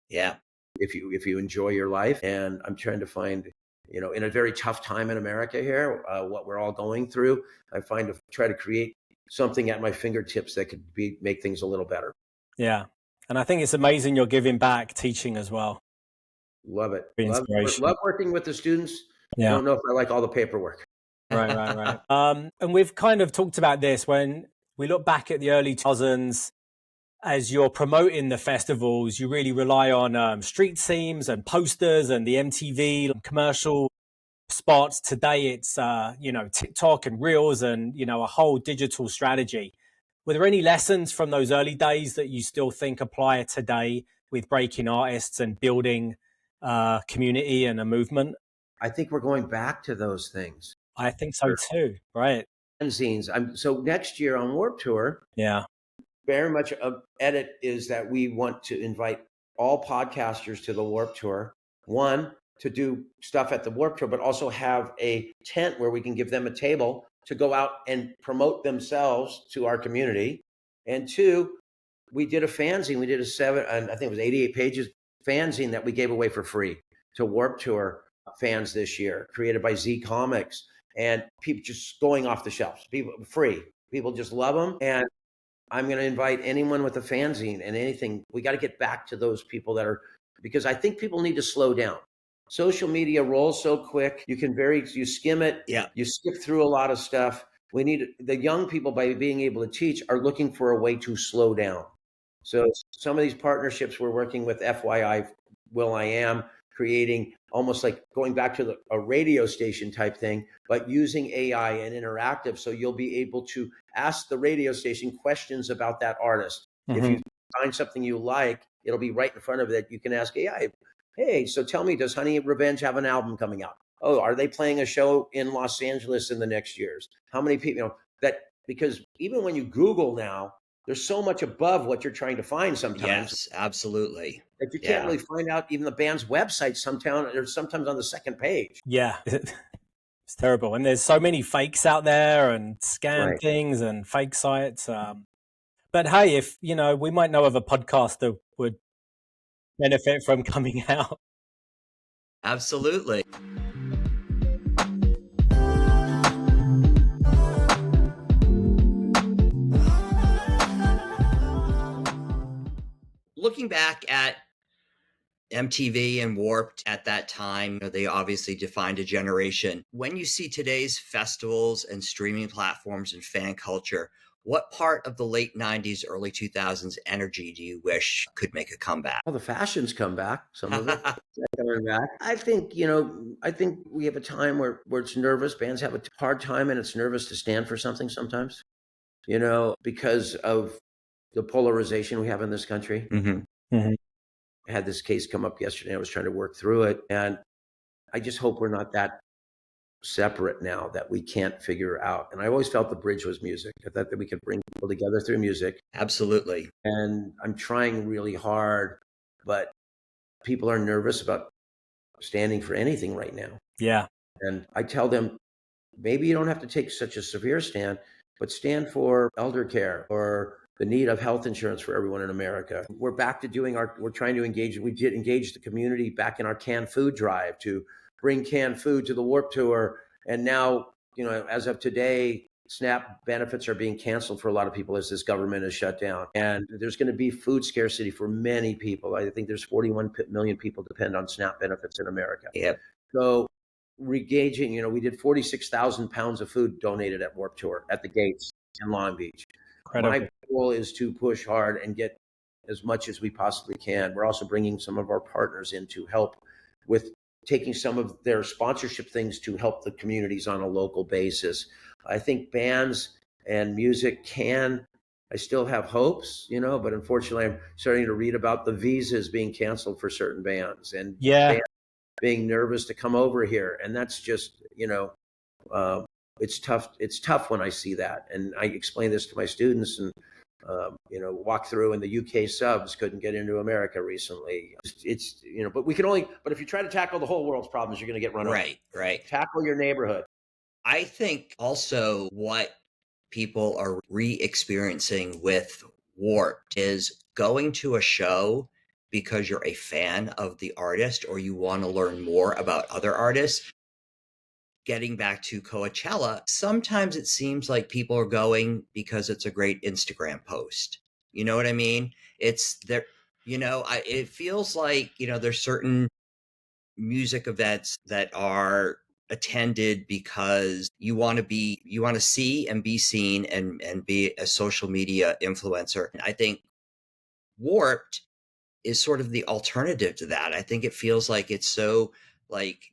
Yeah. If you enjoy your life. And I'm trying to find, in a very tough time in America here, what we're all going through, I find to try to create something at my fingertips that could make things a little better. Yeah. And I think it's amazing you're giving back, teaching as well. Love it. Love working with the students. Yeah. I don't know if I like all the paperwork. Right. And we've kind of talked about this when we look back at the early 2000s. As you're promoting the festivals, you really rely on street themes and posters and the MTV commercial spots. Today, it's, TikTok and Reels and, a whole digital strategy. Were there any lessons from those early days that you still think apply today with breaking artists and building a community and a movement. I think we're going back to those things. I think so too, right? Fanzines. So next year on Warped Tour, Yeah. very much a edit is that we want to invite all podcasters to the Warped Tour. One, to do stuff at the Warped Tour, but also have a tent where we can give them a table to go out and promote themselves to our community. And two, we did a fanzine. We did I think it was 88 pages fanzine that we gave away for free to Warped Tour fans this year, created by Z Comics, and people just going off the shelves. People free. People just love them. And I'm going to invite anyone with a fanzine and anything. We got to get back to those people because I think people need to slow down. Social media rolls so quick. You skim it. Yeah. You skip through a lot of stuff. We need the young people, by being able to teach, are looking for a way to slow down. So some of these partnerships we're working with, FYI, will.i.am, creating almost like going back to a radio station type thing, but using AI and interactive. So you'll be able to ask the radio station questions about that artist. Mm-hmm. If you find something you like, it'll be right in front of it. You can ask AI, hey, so tell me, does Honey Revenge have an album coming out? Oh, are they playing a show in Los Angeles in the next years? How many people, because even when you Google now, there's so much above what you're trying to find sometimes. Yes, absolutely. That you can't really find out even the band's website sometimes on the second page. Yeah. It's terrible. And there's so many fakes out there and scam things and fake sites. But hey, if, we might know of a podcast that would benefit from coming out. Absolutely. Looking back at MTV and Warped at that time, they obviously defined a generation. When you see today's festivals and streaming platforms and fan culture, what part of the late 90s, early 2000s energy do you wish could make a comeback? Well, the fashions come back. Some of it coming back. I think we have a time where it's nervous. Bands have a hard time, and it's nervous to stand for something sometimes, because of the polarization we have in this country. Mm-hmm. Mm-hmm. I had this case come up yesterday. I was trying to work through it, and I just hope we're not that separate now that we can't figure out. And I always felt the bridge was music. I thought that we could bring people together through music. Absolutely. And I'm trying really hard, but people are nervous about standing for anything right now. Yeah. And I tell them, maybe you don't have to take such a severe stand, but stand for elder care or the need of health insurance for everyone in America. We're back to we're trying to engage. We did engage the community back in our canned food drive to bring canned food to the Warped Tour. And now, as of today, SNAP benefits are being canceled for a lot of people as this government is shut down. And there's going to be food scarcity for many people. I think there's 41 million people depend on SNAP benefits in America. Yep. So regaging, we did 46,000 pounds of food donated at Warped Tour at the gates in Long Beach. Incredible. My goal is to push hard and get as much as we possibly can. We're also bringing some of our partners in to help with taking some of their sponsorship things to help the communities on a local basis. I think bands and music I still have hopes, but unfortunately I'm starting to read about the visas being canceled for certain bands and bands being nervous to come over here. And that's just, it's tough. It's tough when I see that. And I explain this to my students and, walk through, and the UK subs couldn't get into America recently. It's but if you try to tackle the whole world's problems, you're going to get run over. Right. Tackle your neighborhood. I think also what people are re-experiencing with Warped is going to a show because you're a fan of the artist or you want to learn more about other artists. Getting back to Coachella, sometimes it seems like people are going because it's a great Instagram post. You know what I mean? It's there, it feels like, there's certain music events that are attended because you want to see and be seen and be a social media influencer. I think Warped is sort of the alternative to that. I think it feels like it's so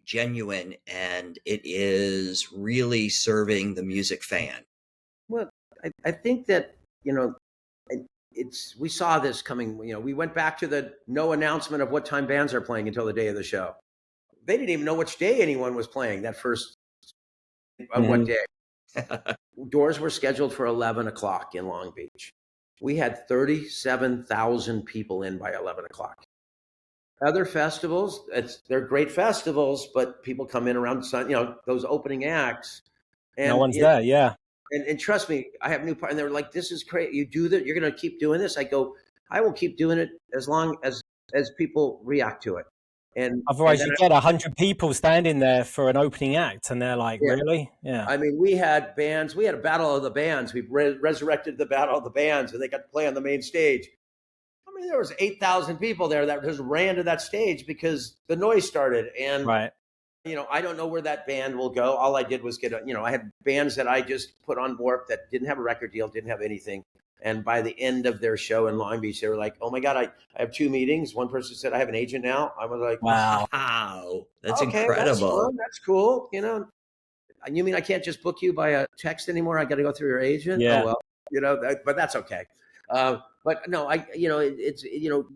genuine and it is really serving the music fan. Well, I think that, we saw this coming. We went back to the no announcement of what time bands are playing until the day of the show. They didn't even know which day anyone was playing that first, on what day. Doors were scheduled for 11 o'clock in Long Beach. We had 37,000 people in by 11 o'clock. Other festivals, they're great festivals, but people come in around those opening acts. And no one's there, yeah. And trust me, I have new partners, and they're like, "This is great. You do that. You're going to keep doing this." I go, "I will keep doing it as long as people react to it." And Otherwise, then you get 100 people standing there for an opening act, and they're like, "Really?" Yeah. I mean, we had bands. We had a battle of the bands. We resurrected the battle of the bands, and they got to play on the main stage. I mean, there was 8,000 people there that just ran to that stage because the noise started. And right. I don't know where that band will go. All I did was I had bands that I just put on Warp that didn't have a record deal, didn't have anything. And by the end of their show in Long Beach, they were like, "Oh my God, I have 2 meetings." One person said, "I have an agent now." I was like, wow, that's okay, incredible. That's cool. You mean I can't just book you by a text anymore? I got to go through your agent? Yeah. Oh, well, but that's okay. But no,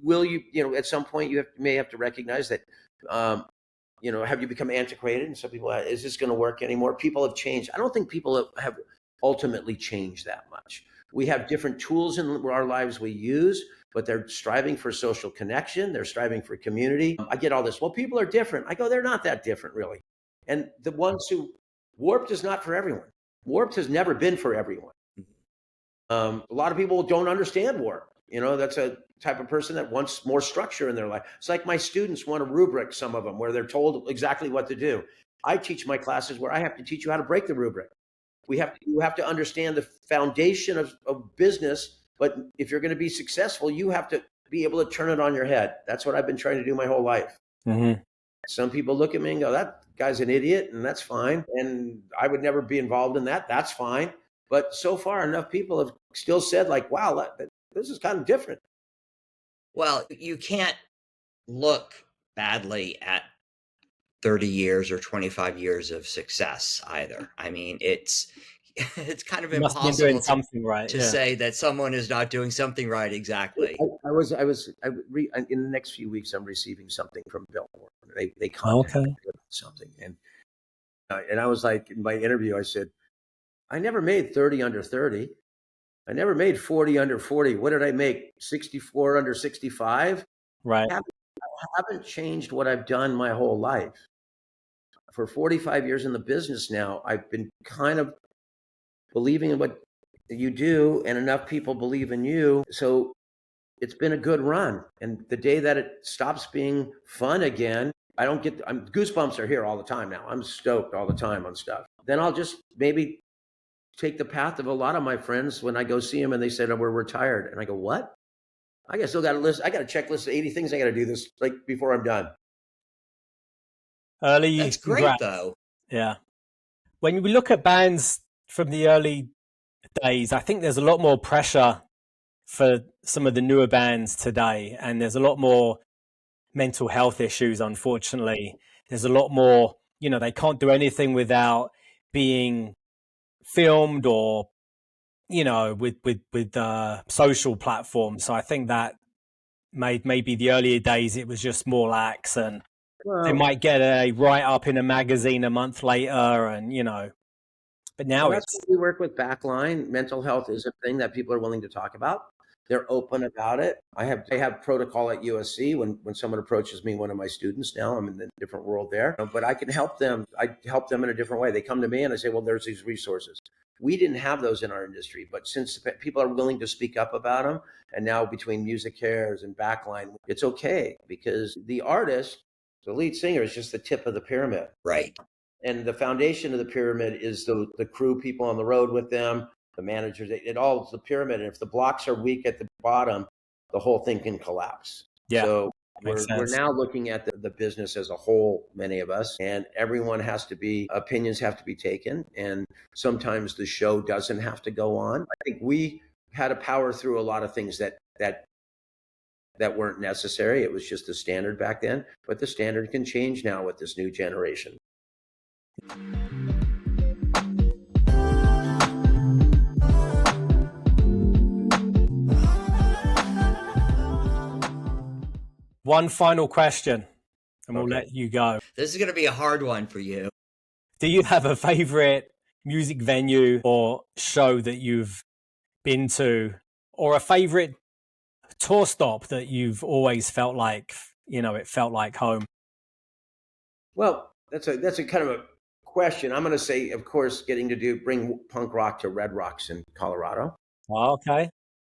will you, at some point you may have to recognize that, have you become antiquated? And some people, is this going to work anymore? People have changed. I don't think people have ultimately changed that much. We have different tools in our lives we use, but they're striving for social connection. They're striving for community. I get all this. Well, people are different. I go, they're not that different, really. And the ones who Warped is not for everyone. Warped has never been for everyone. A lot of people don't understand Warped. That's a type of person that wants more structure in their life. It's like my students want a rubric, some of them, where they're told exactly what to do. I teach my classes where I have to teach you how to break the rubric. You have to understand the foundation of business, but if you're going to be successful, you have to be able to turn it on your head. That's what I've been trying to do my whole life. Mm-hmm. Some people look at me and go, "That guy's an idiot," and that's fine. And I would never be involved in that. That's fine. But so far, enough people have still said, like, "Wow, this is kind of different." Well, you can't look badly at 30 years or 25 years of success either. I mean, it's kind of impossible something right to say that someone is not doing something right. Exactly. In the next few weeks, I'm receiving something from Billboard. They contacted me about something. And I was like, in my interview, I said, "I never made 30 under 30. I never made 40 under 40. What did I make? 64 under 65? Right. I haven't changed what I've done my whole life. For 45 years in the business now, I've been kind of believing in what you do, and enough people believe in you. So it's been a good run. And the day that it stops being fun again, goosebumps are here all the time now. I'm stoked all the time on stuff. Then I'll just maybe take the path of a lot of my friends when I go see them and they said, "Oh, we're retired." And I go, "What? I still got a list. I got a checklist of 80 things I got to do this before I'm done." That's great, though. Yeah. When we look at bands from the early days, I think there's a lot more pressure for some of the newer bands today, and there's a lot more mental health issues. Unfortunately, there's a lot more. They can't do anything without being filmed or with social platforms. So I think that maybe the earlier days it was just small acts, and they might get a write-up in a magazine a month later, and but now that's what we work with Backline. Mental health is a thing that people are willing to talk about. They're open about it. I have protocol at USC. When someone approaches me, one of my students now, I'm in a different world there, but I can help them. I help them in a different way. They come to me and I say, "Well, there's these resources." We didn't have those in our industry, but since people are willing to speak up about them, and now between Music Cares and Backline, it's okay, because the artist, the lead singer, is just the tip of the pyramid. Right. And the foundation of the pyramid is the crew, people on the road with them, the managers. It all is the pyramid. And if the blocks are weak at the bottom, the whole thing can collapse. Yeah. So we're now looking at the business as a whole, many of us, and opinions have to be taken. And sometimes the show doesn't have to go on. I think we had to power through a lot of things that weren't necessary. It was just the standard back then, but the standard can change now with this new generation. One final question, and we'll Okay. let you go. This is going to be a hard one for you. Do you have a favorite music venue or show that you've been to, or a favorite tour stop that you've always felt like, it felt like home? Well, that's a kind of a question. I'm going to say, of course, getting to bring punk rock to Red Rocks in Colorado. Oh, okay.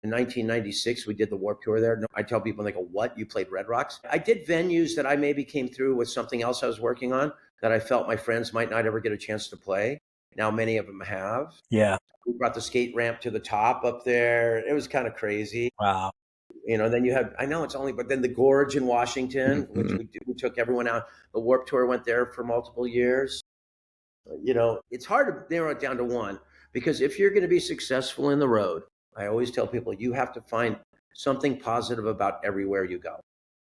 In 1996, we did the Warped Tour there. I tell people, they go, "What? You played Red Rocks?" I did venues that I maybe came through with something else I was working on that I felt my friends might not ever get a chance to play. Now many of them have. Yeah. We brought the skate ramp to the top up there. It was kind of crazy. Wow. Then you had, I know it's only, but then the Gorge in Washington, which we took everyone out. The Warped Tour went there for multiple years. It's hard to narrow it down to one, because if you're going to be successful in the road, I always tell people you have to find something positive about everywhere you go.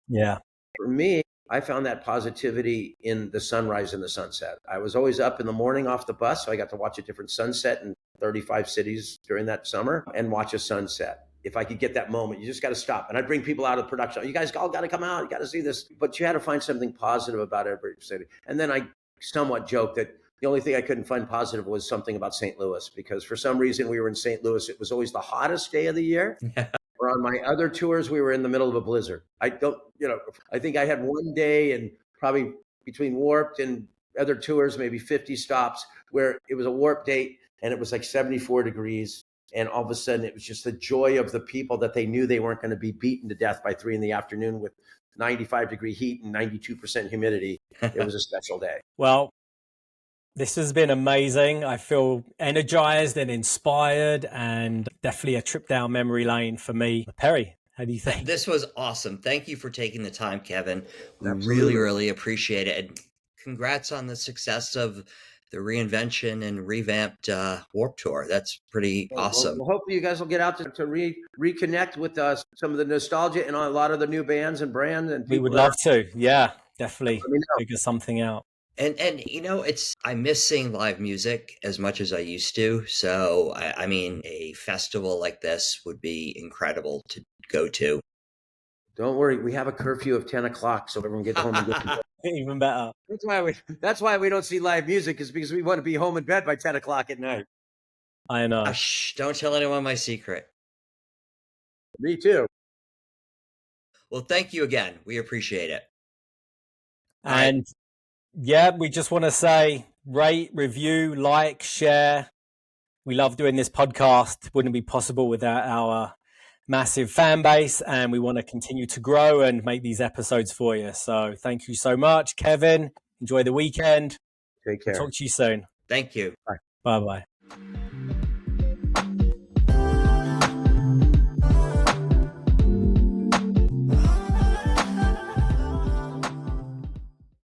Yeah. For me, I found that positivity in the sunrise and the sunset. I was always up in the morning off the bus, so I got to watch a different sunset in 35 cities during that summer and watch a sunset. If I could get that moment, you just got to stop. And I'd bring people out of production. You guys all got to come out. You got to see this. But you had to find something positive about every city. And then I somewhat joked that the only thing I couldn't find positive was something about St. Louis, because for some reason we were in St. Louis. It was always the hottest day of the year. Or on my other tours, we were in the middle of a blizzard. I think I had one day, and probably between Warped and other tours, maybe 50 stops, where it was a Warped date and it was like 74 degrees. And all of a sudden it was just the joy of the people that they knew they weren't going to be beaten to death by 3 p.m. with 95-degree heat and 92% humidity. It was a special day. Well, this has been amazing. I feel energized and inspired, and definitely a trip down memory lane for me. Perry, how do you think? This was awesome. Thank you for taking the time, Kevin. We Absolutely. really, really appreciate it. And congrats on the success of the reinvention and revamped Warped Tour. That's pretty awesome. Well, hopefully you guys will get out to reconnect with us, some of the nostalgia and a lot of the new bands and brands. And We would love to. Yeah, definitely figure something out. And I miss seeing live music as much as I used to. So, I mean, a festival like this would be incredible to go to. Don't worry, we have a curfew of 10 o'clock, so everyone gets home and gets to bed. Even better. That's why we don't see live music, is because we want to be home in bed by 10 o'clock at night. I know. Shh, don't tell anyone my secret. Me too. Well, thank you again. We appreciate it. And yeah, we just want to say, rate, review, like, share. We love doing this podcast. Wouldn't be possible without our massive fan base, and we want to continue to grow and make these episodes for you. So thank you so much, Kevin. Enjoy the weekend. Take care. Talk to you soon. Thank you. Bye-bye.